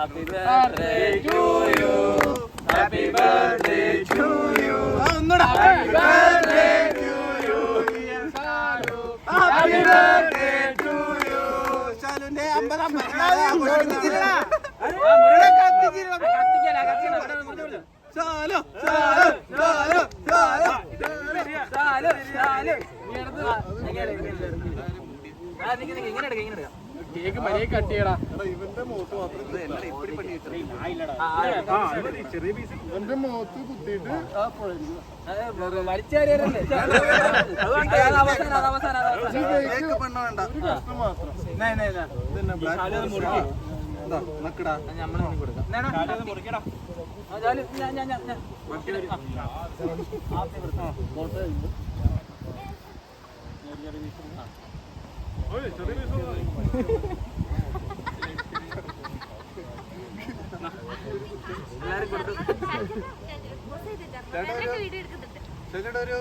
Happy birthday to you. Happy birthday to you. Happy birthday to you. Happy birthday to you. ശാലുവിന്റെ 50 cake മര്യാദ cut ചെയ്യടാ. ഇവന്റെ മുഖത്ത് മാത്രം എന്റെ മുഖത്ത് കുത്തിയിട്ട് ആ പുഴയിൽ പെണ്ണ വേണ്ട ഒരു കഷ്ണം മാത്രം വീഡിയോ എടുക്കുന്നുണ്ട്. ചേച്ചിയുടെ ഒരു